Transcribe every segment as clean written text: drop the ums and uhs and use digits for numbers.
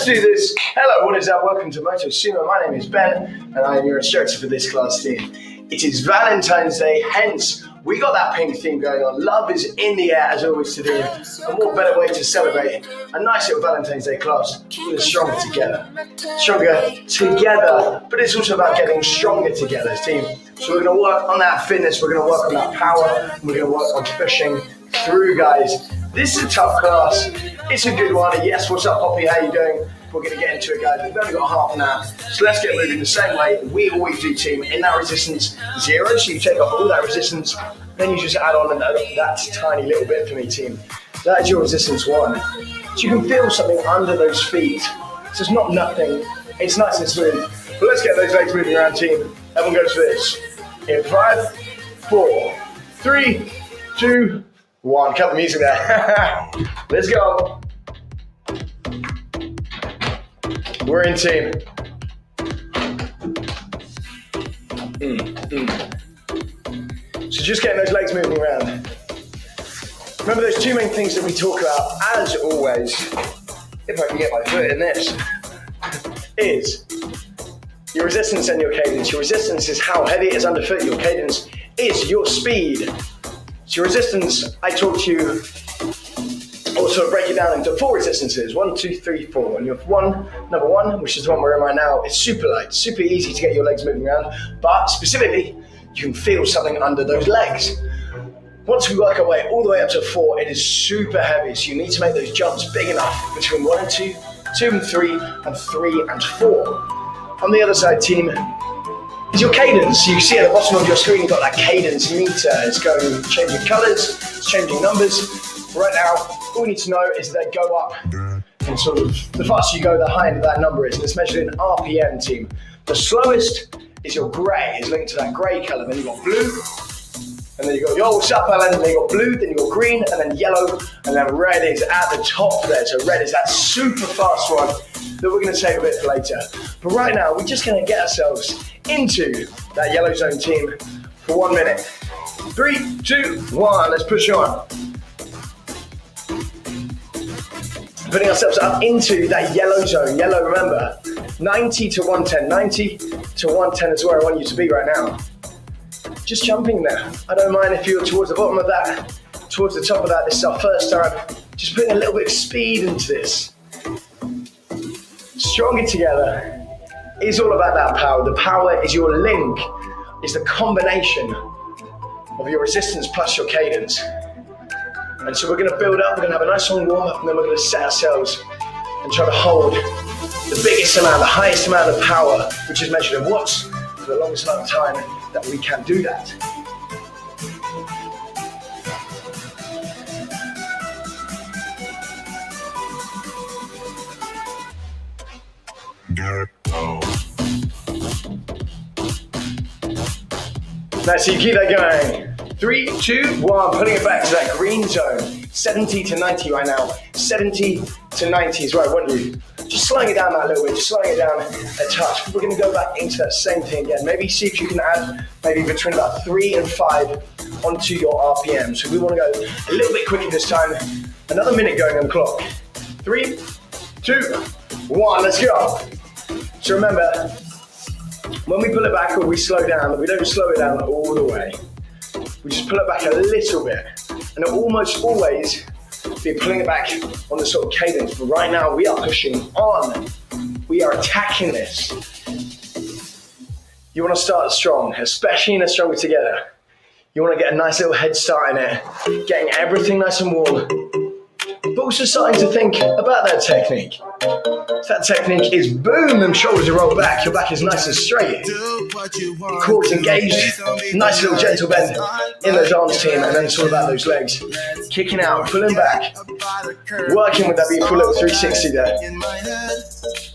let's do this. Hello, what is up? Welcome to Motosumo. My name is Ben, and I am your instructor for this class team. It is Valentine's Day, hence we got that pink theme going on. Love is in the air, as always to do. And what better way to celebrate a nice little Valentine's Day class than stronger together. Stronger together, but it's also about getting stronger together as a team. So we're going to work on that fitness, we're going to work on that power, and we're going to work on pushing through, guys. This is a tough class. It's a good one. Yes, what's up, Poppy? How you doing? We're going to get into it, guys. We've only got half an hour, so let's get moving the same way we always do, team. In that resistance 0, so you take off all that resistance, then you just add on that tiny little bit for me, team. That is your resistance 1. So you can feel something under those feet. So it's not nothing. It's nice and smooth. But let's get those legs moving around, team. Everyone goes for this. In 5, 4, 3, 2, 1. Cut the music there. Let's go. We're in, team. So just getting those legs moving around. Remember those two main things that we talk about, as always, if I can get my foot in this, is your resistance and your cadence. Your resistance is how heavy it is underfoot. Your cadence is your speed. So your resistance, I talk to you, also break it down into 4 resistances. 1, 2, 3, 4. And you have number 1, which is the one we're in right now. It's super light, super easy to get your legs moving around, but specifically, you can feel something under those legs. Once we work our way all the way up to 4, it is super heavy. So you need to make those jumps big enough between 1 and 2, 2 and 3, and 3 and 4. On the other side, team, is your cadence. You can see at the bottom of your screen, you've got that cadence meter. It's going, changing colors, it's changing numbers. Right now, all we need to know is they go up. And sort of, the faster you go, the higher that number is. And it's measured in RPM, team. The slowest is your gray. It's linked to that gray color. Then you've got blue. And then you've got, yo, what's up, Alan? And then you've got blue, then you've got green, and then yellow. And then red is at the top there. So red is that super fast one that we're going to take a bit for later. But right now, we're just going to get ourselves into that yellow zone, team, for 1 minute. 3, 2, 1, let's push on. Putting ourselves up into that yellow zone. Yellow, remember, 90 to 110. 90 to 110 is where I want you to be right now. Just jumping there. I don't mind if you're towards the bottom of that, towards the top of that. This is our first time. Just putting a little bit of speed into this. Stronger together. It's all about that power. The power is your link, is the combination of your resistance plus your cadence. And so we're going to build up, we're going to have a nice long warm up, and then we're going to set ourselves and try to hold the biggest amount, the highest amount of power, which is measured in watts, for the longest amount of time that we can do that. Nice, so you keep that going. 3, 2, 1, putting it back to that green zone. 70 to 90 right now. 70 to 90 is where I want you. Just slowing it down that little bit, just slowing it down a touch. We're going to go back into that same thing again. Maybe see if you can add maybe between about 3 and 5 onto your RPM. So we want to go a little bit quicker this time. Another minute going on the clock. 3, 2, 1, let's go. So remember, when we pull it back or we slow down, we don't slow it down all the way. We just pull it back a little bit. And it almost always be pulling it back on the sort of cadence. But right now we are pushing on. We are attacking this. You want to start strong, especially in a Stronger Together. You want to get a nice little head start in it, getting everything nice and warm. But also starting to think about that technique. That technique is boom, them shoulders are rolled back, your back is nice and straight. Core is engaged, nice little gentle bend in those arms, team, and then it's all about those legs. Kicking out, pulling back, working with that beautiful little 360 there.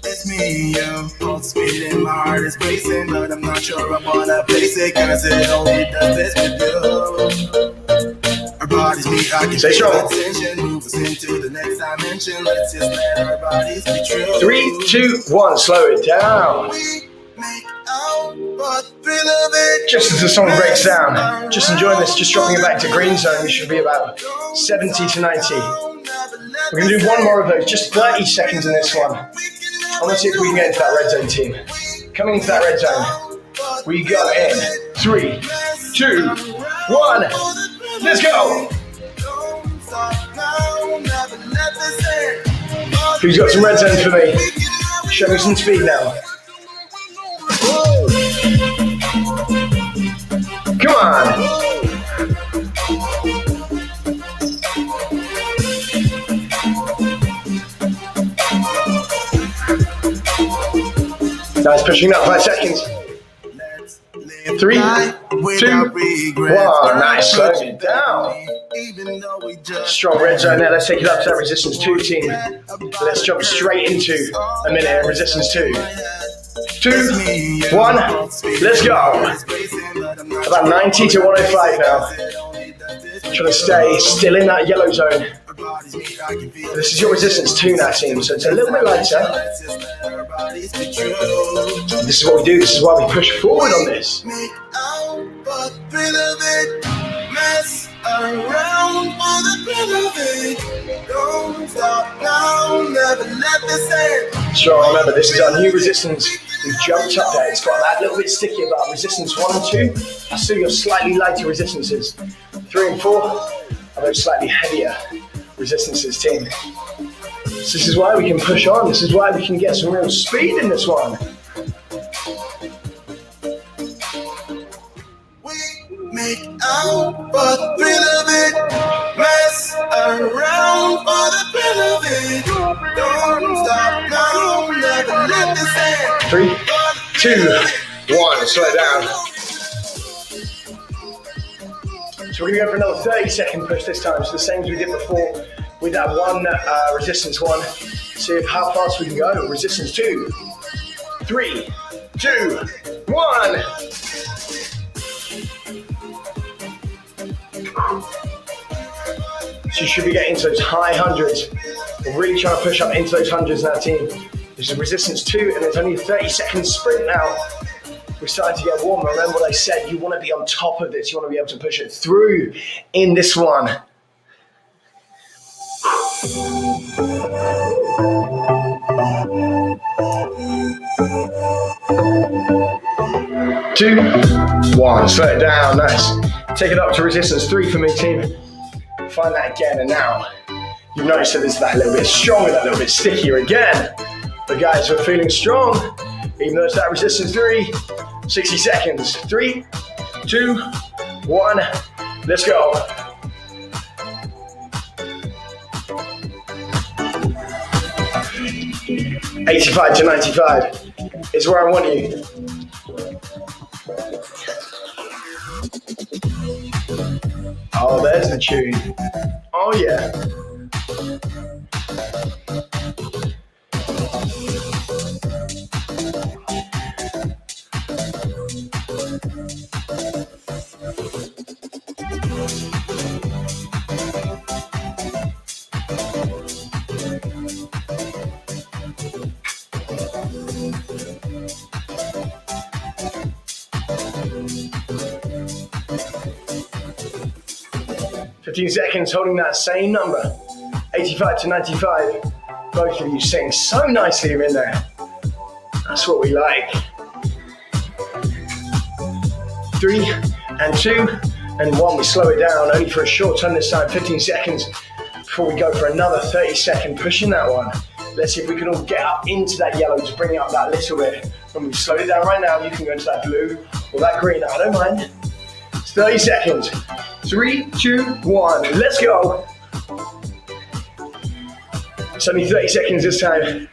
It's me, you. Speed in my heart is racing, but I'm not sure I wanna face it, cause it only does this with you. Our bodies meet, I can feel attention, move us into the next dimension. Let's just let our bodies be true. 3, 2, 1, slow it down. Just as the song breaks down, just enjoying this, just dropping it back to green zone. We should be about 70 to 90. We're going to do one more of those, just 30 seconds in this one. I want to see if we can get into that red zone, team. Coming into that red zone, we go in 3, 2, 1. Let's go. Who's got some red zones for me? Show me some speed now. Come on. Nice, pushing up 5 seconds. 3, 2, 1. Nice, slowing it down. Strong red zone there. Let's take it up to that resistance 2, team. Let's jump straight into a minute of resistance 2. 2, 1, let's go. About 90 to 105 now. Trying to stay still in that yellow zone. This is your resistance 2 now, team, so it's a little bit lighter. This is what we do, this is why we push forward on this. Sure, remember, this is our new resistance. We jumped up there. It's got that little bit sticky about resistance 1 and 2. That's still your slightly lighter resistances. 3 and 4 are those slightly heavier resistances, team. So this is why we can push on. This is why we can get some real speed in this one. Make out for the thrill of it, mess around for the thrill of it. Don't stop now, never let this end. 3, 2, 1, slow it down. So we're gonna go for another 30-second push this time. So the same as we did before with that one resistance 1. See how fast we can go. Resistance 2, 3, 2, 1. So you should be getting into those high hundreds. We're really trying to push up into those hundreds now, team. This is resistance 2, and there's only a 30-second sprint now. We're starting to get warmer. Remember what I said, you want to be on top of this. You want to be able to push it through in this one. 2, 1, slow it down, nice. Take it up to resistance 3 for me, team. Find that again, and now you've noticed that it's that little bit stronger, that little bit stickier again. But guys, we're feeling strong, even though it's that resistance 3. 60 seconds, 3, 2, 1, let's go. $85 to $95 is where I want you. Oh, there's the tune. Oh yeah. Seconds holding that same number, 85 to 95. Both of you sing so nicely in there. That's what we like. 3 and 2 and 1. We slow it down only for a short time this time, 15 seconds before we go for another 30-second push in that one. Let's see if we can all get up into that yellow to bring it up that little bit. When we've slowed it down right now, you can go into that blue or that green. I don't mind. It's 30 seconds. 3, 2, 1, let's go. It's only 30 seconds this time.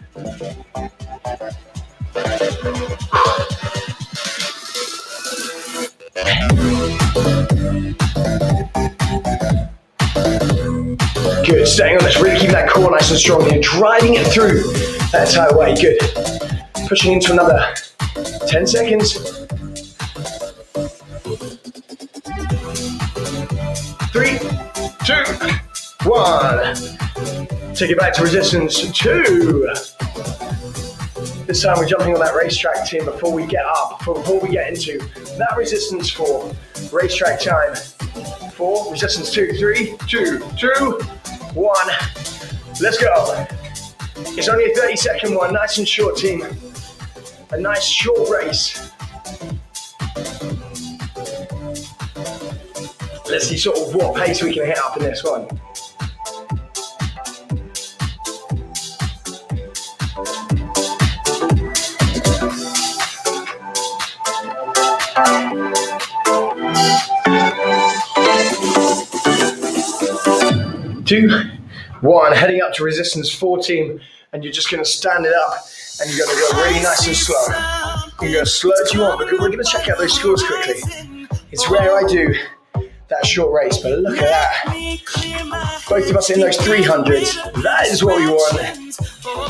Good, staying on this, really keep that core nice and strong here, driving it through that entire way, good. Pushing into another 10 seconds. 3, 2, 1. Take it back to resistance 2. This time we're jumping on that racetrack, team, before we get up, before we get into that resistance 4. Racetrack time. 4, resistance 2, 3, 2, 2, 1. Let's go. It's only a 30-second one, nice and short, team. A nice short race. Let's see sort of what pace we can hit up in this one. Two, one, heading up to resistance 4, team, and you're just gonna stand it up and you're gonna go really nice and slow. You can go as slow as you want, but we're gonna check out those scores quickly. It's rare I do that short race, but look at that. Both of us in those 300s. That is what we want.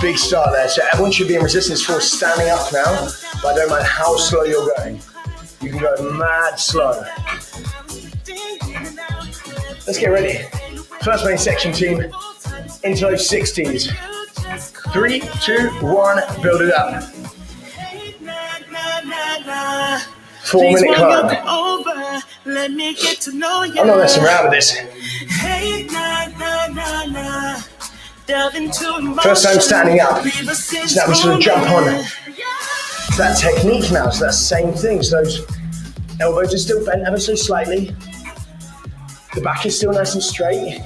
Big start there. So everyone should be in resistance 4 standing up now, but I don't mind how slow you're going. You can go mad slow. Let's get ready. First main section, team, into those 60s. 3, 2, 1, build it up. 4-minute climb. I'm not messing around with this. First time standing up. So now we sort of jump on that technique now. So that's the same thing. So those elbows are still bent ever so slightly. The back is still nice and straight.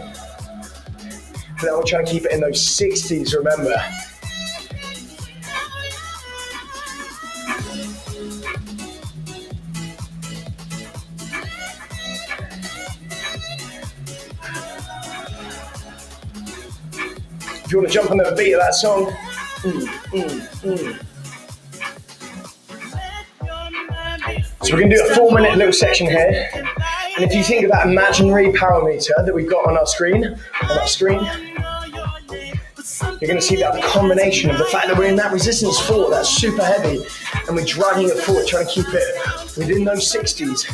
But then we're trying to keep it in those 60s, remember. If you want to jump on the beat of that song, So we're going to do a 4-minute little section here. And if you think of that imaginary power meter that we've got on our screen, you're going to see that combination of the fact that we're in that resistance 4, that's super heavy, and we're dragging it forward, trying to keep it within those 60s.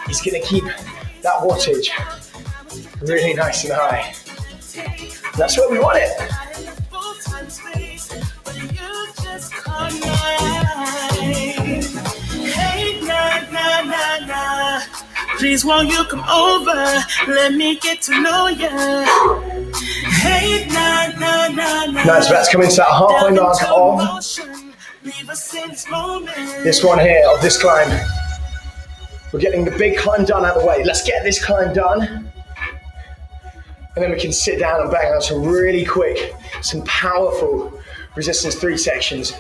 It's going to keep that wattage really nice and high. That's where we want it. Please won't you come over? Let me get to know ya. Hey, na na na na. Nice, that's coming to that halfway mark of this one here, of this climb. We're getting the big climb done out of the way. Let's get this climb done. And then we can sit down and bang out some really quick, some powerful resistance 3 sections.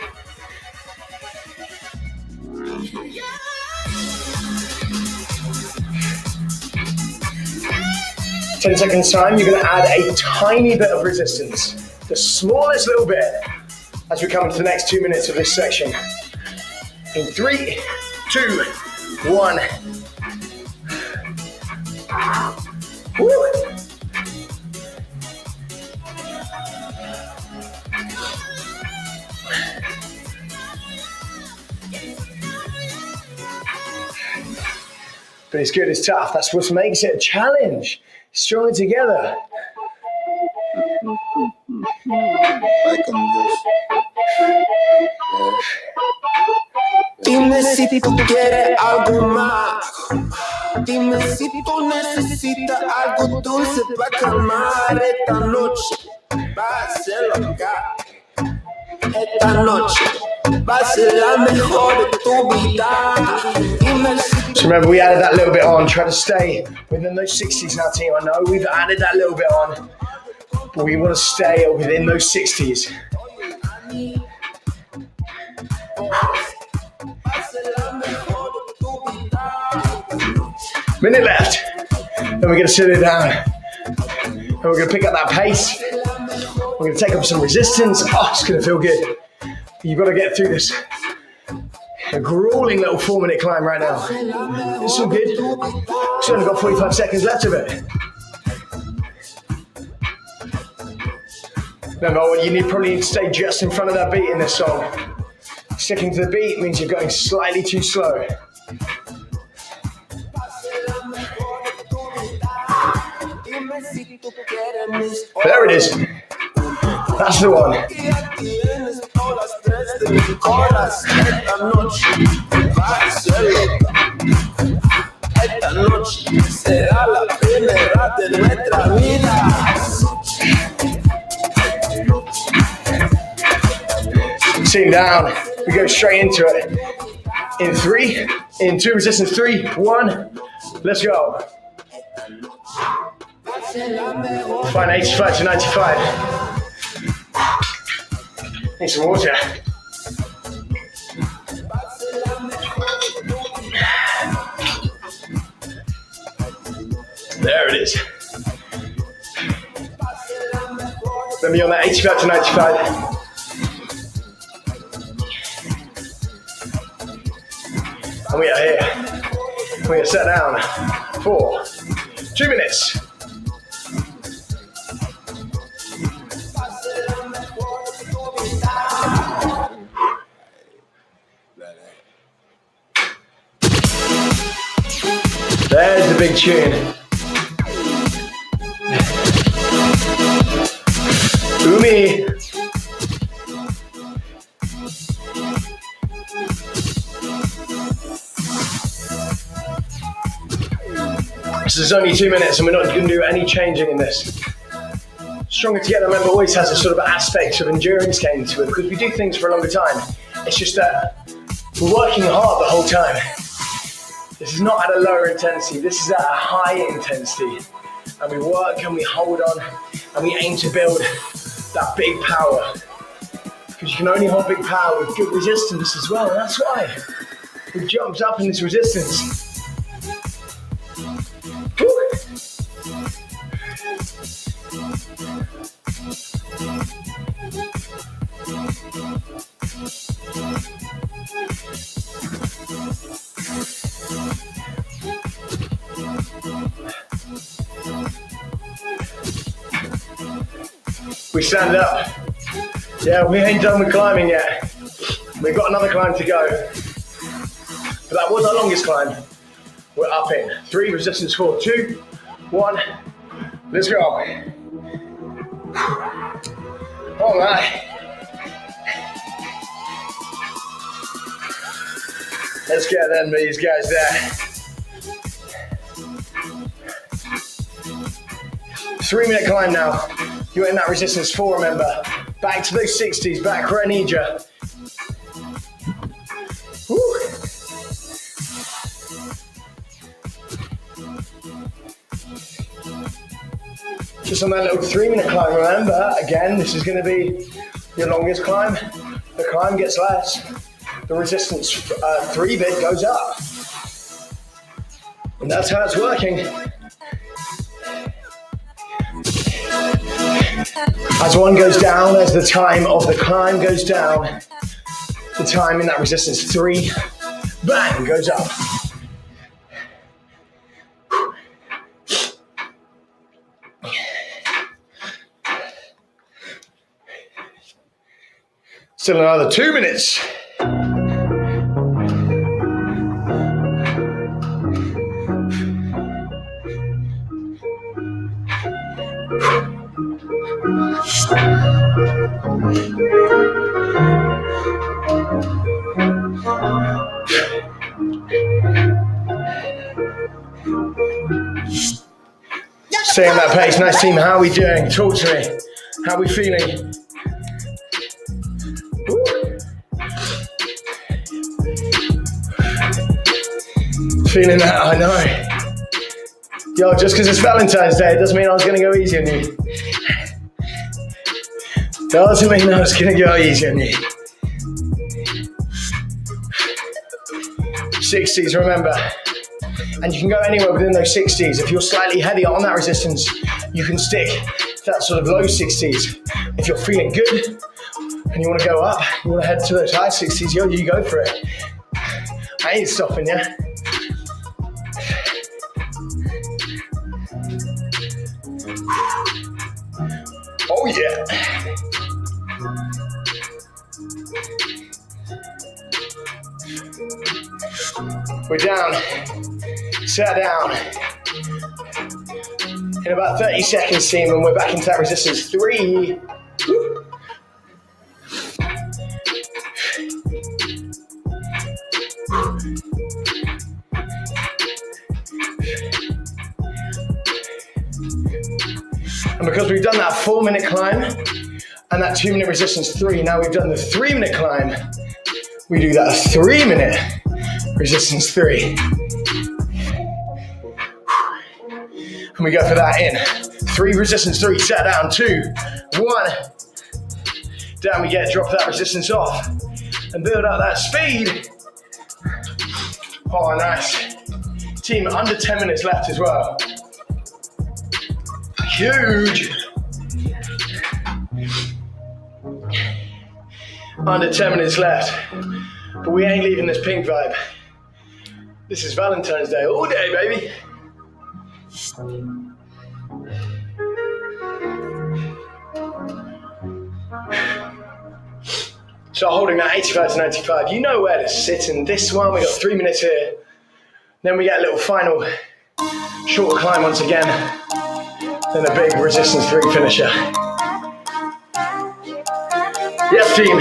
10 seconds time, you're going to add a tiny bit of resistance, the smallest little bit, as we come into the next 2 minutes of this section. In 3, 2, 1. Woo. But it's good, it's tough. That's what makes it a challenge. Stronger together. Dime si tú quieres algo más. Dime si tú necesitas algo dulce para calmar esta noche. Va a ser loca. Esta noche va a ser la mejor de tu vida. Dime si So remember, we added that little bit on. Try to stay within those 60s now, team. I know we've added that little bit on, but we want to stay within those 60s. Minute left. Then we're going to sit it down. And we're going to pick up that pace. We're going to take up some resistance. Oh, it's going to feel good. You've got to get through this. A grueling little 4-minute climb right now. It's all good. We've only got 45 seconds left of it. Remember, what you probably need to stay just in front of that beat in this song. Sticking to the beat means you're going slightly too slow. There it is. That's the one. esta noche será la primera de nuestra vida. Sitting down, we go straight into it. In 3, in 2, resistance 3, 1, let's go. Fine, 85 to 95. Need some water. There it is. Let me on that 85 to 95. And we are here. We are set down for 2 minutes. There's the big tune. Umi. This is only 2 minutes and we're not going to do any changing in this. Stronger Together, remember, always has a sort of aspect of endurance game to it because we do things for a longer time. It's just that we're working hard the whole time. This is not at a lower intensity, this is at a high intensity. And we work and we hold on and we aim to build that big power. Because you can only hold big power with good resistance as well, and that's why we jumped up in this resistance. Woo. We stand up. Yeah, we ain't done with climbing yet. We've got another climb to go. But that was our longest climb. We're up in 3, resistance 4, 2, 1. Let's go. All right. Let's get them these guys there. 3-minute climb now. You're in that resistance 4, remember. Back to those 60s, back where I need you. Woo. Just on that little 3-minute climb, remember, again, this is going to be your longest climb. The climb gets less. The resistance 3 bit goes up. And that's how it's working. As one goes down, as the time of the climb goes down, the time in that resistance 3, bang, goes up. Still another 2 minutes. Stay on that pace. Nice team. How are we doing? Talk to me. How are we feeling? Woo. Feeling that, I know. Yo, just because it's Valentine's Day, it doesn't mean I was going to go easy on you. Doesn't mean I was going to go easy on you. 60s, remember. And you can go anywhere within those 60s. If you're slightly heavier on that resistance, you can stick to that sort of low 60s. If you're feeling good and you want to go up, you want to head to those high 60s, yo, you go for it. I ain't stopping you. Oh yeah. We're down. Set down. In about 30 seconds, team, and we're back into that resistance. 3. Woo. And because we've done that 4-minute climb, and that 2-minute resistance 3. Now we've done the 3-minute climb. We do that 3-minute resistance 3. And we go for that in 3 resistance 3, set down 2, 1. Down we get, drop that resistance off and build up that speed. Oh, nice. Team, under 10 minutes left as well. Huge. Under 10 minutes left. But we ain't leaving this pink vibe. This is Valentine's Day all day, baby. So holding that 85 to 95, you know where to sit in this one. We got 3 minutes here. Then we get a little final short climb once again. Then a big resistance 3 finisher. Yes, team.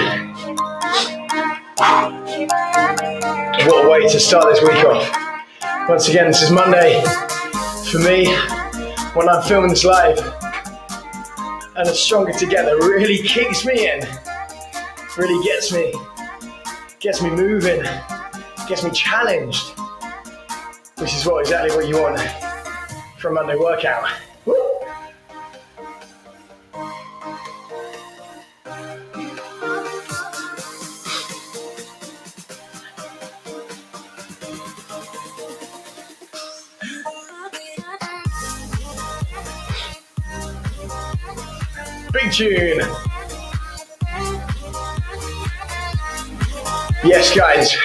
What a way to start this week off. Once again, this is Monday for me when I'm filming this live. And the Stronger Together really kicks me in. Really gets me moving, gets me challenged, which is exactly what you want for a Monday workout. Woo. Big tune. Yes, guys.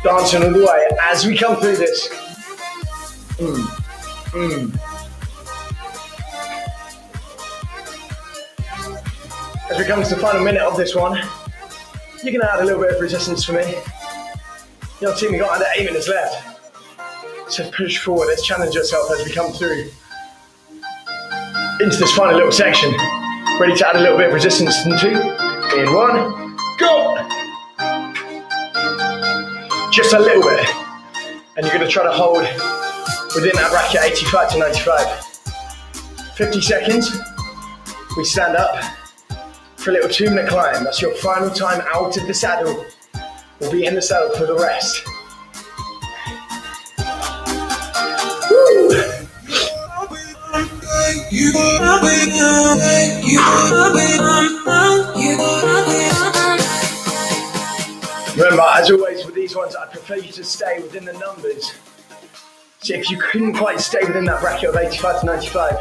Dancing all the way as we come through this. As we come to the final minute of this one, you're going to add a little bit of resistance for me. Your team, we've got under 8 minutes left. So push forward, let's challenge yourself as we come through into this final little section. Ready to add a little bit of resistance in 2. In 1, go! Just a little bit. And you're gonna try to hold within that bracket 85 to 95. 50 seconds. We stand up for a little 2-minute climb. That's your final time out of the saddle. We'll be in the saddle for the rest. Woo! Remember, as always with these ones, I prefer you to stay within the numbers. So if you couldn't quite stay within that bracket of 85 to 95,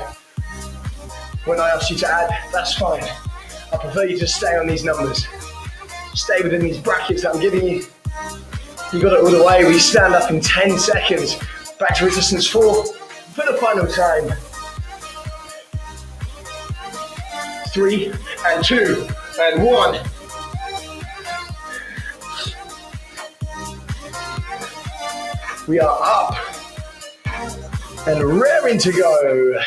when I ask you to add, that's fine. I prefer you to stay on these numbers. Stay within these brackets that I'm giving you. You got it all the way. We stand up in 10 seconds. Back to resistance 4 for the final time. 3 and 2 and 1. We are up and raring to go.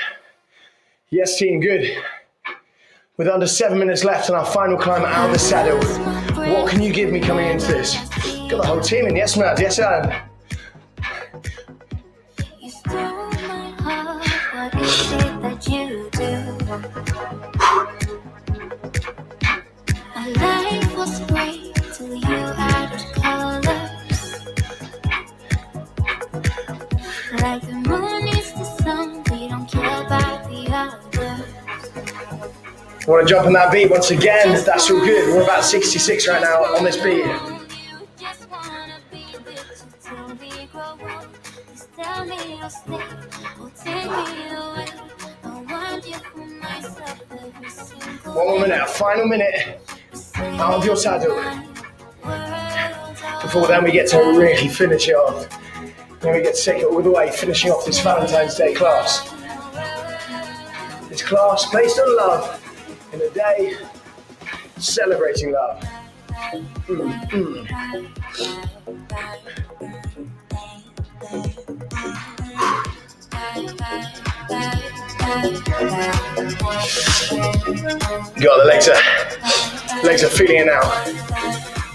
Yes, team, good. With under 7 minutes left on our final climb out of the saddle, what can you give me coming into this? Got the whole team in, yes, man, yes, Alan. You stole my heart, what is it that you do? Our life was great till you added colors. Like the moon is the sun, we don't care about the others. Want to jump on that beat once again? That's all good. We're about 66 right now on this beat. One more minute, a final minute out of your saddle. Before then we get to really finish it off. Then we get to take it all the way, finishing off this Valentine's Day class. This class based on love, in a day celebrating love. Got the legs are feeling it now.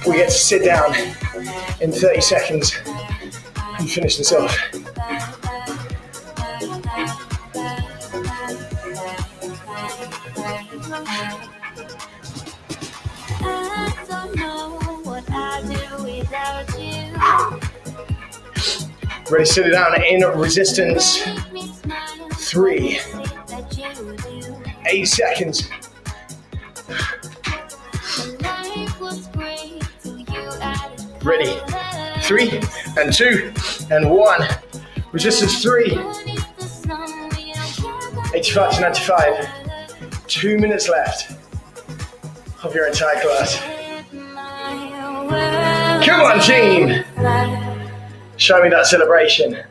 We get to sit down in 30 seconds and finish this off. Ready, sit it down in resistance. 3, 8 seconds. Ready, 3 and 2 and 1. Resistance 3. 85 to 95. 2 minutes left of your entire class. Come on, team. Show me that celebration.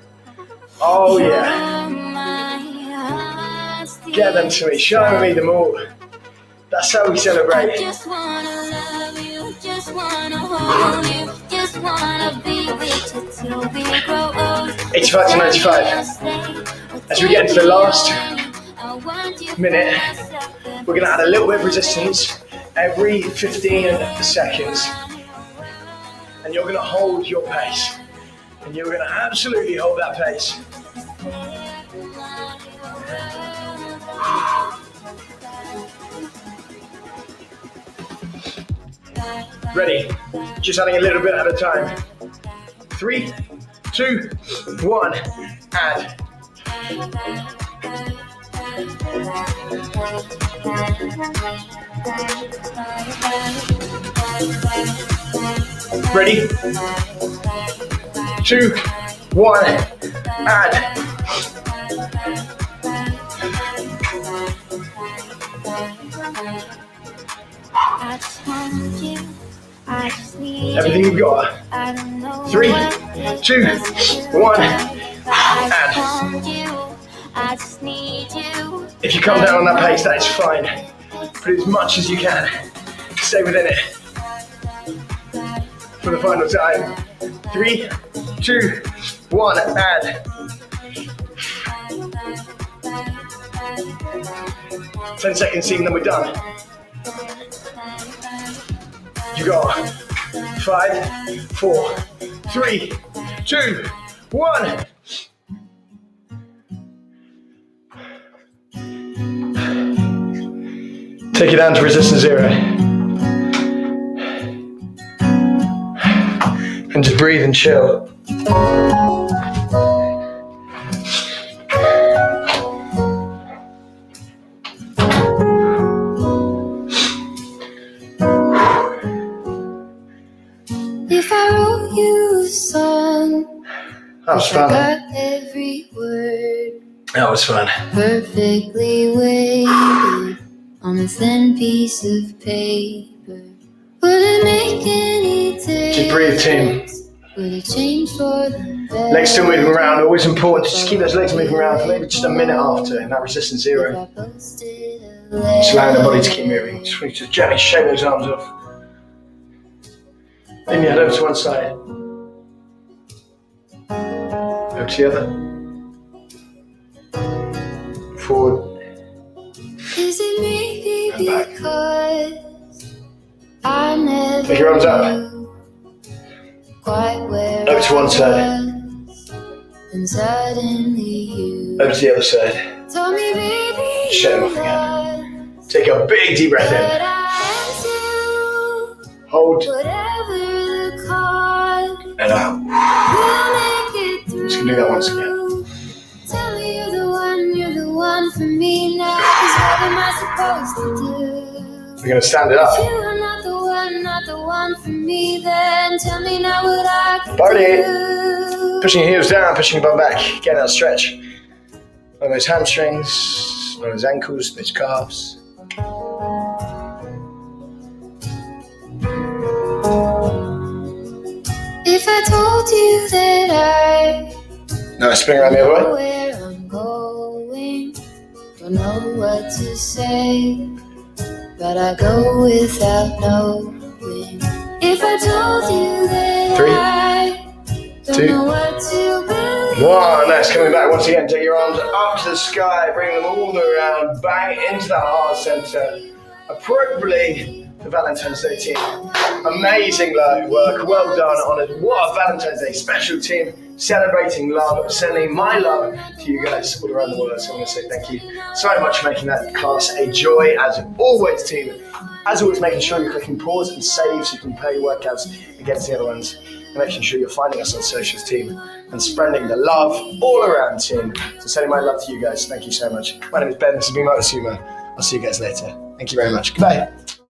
Oh yeah. Get them to me. Show me them all. That's how we celebrate. Just wanna love you, just wanna hold you, just wanna be with you till we grow old. 85 to 95. As we get into the last minute, we're going to add a little bit of resistance every 15 seconds. And you're going to hold your pace. And you're going to absolutely hold that pace. Ready? Just adding a little bit at a time. 3, 2, 1, add. Ready? 2, 1, add. Everything you've got. 3, 2, 1, add. If you come down on that pace, that is fine. Put as much as you can. Stay within it. For the final time. 3, 2, 1, add. 10 seconds, team, then we're done. You got 5, 4, 3, 2, 1. Take it down to resistance 0. And just breathe and chill. If I wrote you a song, That was fun. got every word That was fun. perfectly weighted on a thin piece of paper. Would it make any difference? Just breathe, team. Would it change for the better? Legs still moving around. Always important to just keep those legs moving around for maybe just a minute after in that resistance 0. Just allowing the body to keep moving. Just gently shake those arms off. Lean your head over to one side. Over to the other. Forward. Is it maybe And back. because I never Take your arms up. knew quite where Over to one side. and suddenly you Over to the other side. told me, baby, Shut them off again. Take a big deep breath that in. I am to Hold whatever the cause. and out. We'll make it through. Just gonna do that once again. Tell me you're the one for me now. 'Cause what am I supposed to do? We're going to stand it If up. you are not the one for me, then tell me now what I can Party. do. Pushing your heels down, pushing your bum back. Getting that stretch. On those hamstrings, on those ankles, those calves. If I told you that I Now spin around the know other way. where I'm going, don't know what to say, but I go without knowing. If I told you that 3, I don't 2, know what to believe. 1. Nice. Coming back once again. Take your arms up to the sky. Bring them all the way around. Back into the heart center. Appropriately the Valentine's Day team. Amazing work, well done, honoured. What a Valentine's Day special team, celebrating love, sending my love to you guys all around the world. So I want to say thank you so much for making that class a joy, as always, team. As always, making sure you're clicking pause and save so you can play your workouts against the other ones, and making sure you're finding us on socials, team, and spreading the love all around, team. So sending my love to you guys. Thank you so much. My name is Ben, this has been Motosumo. I'll see you guys later. Thank you very much. Goodbye.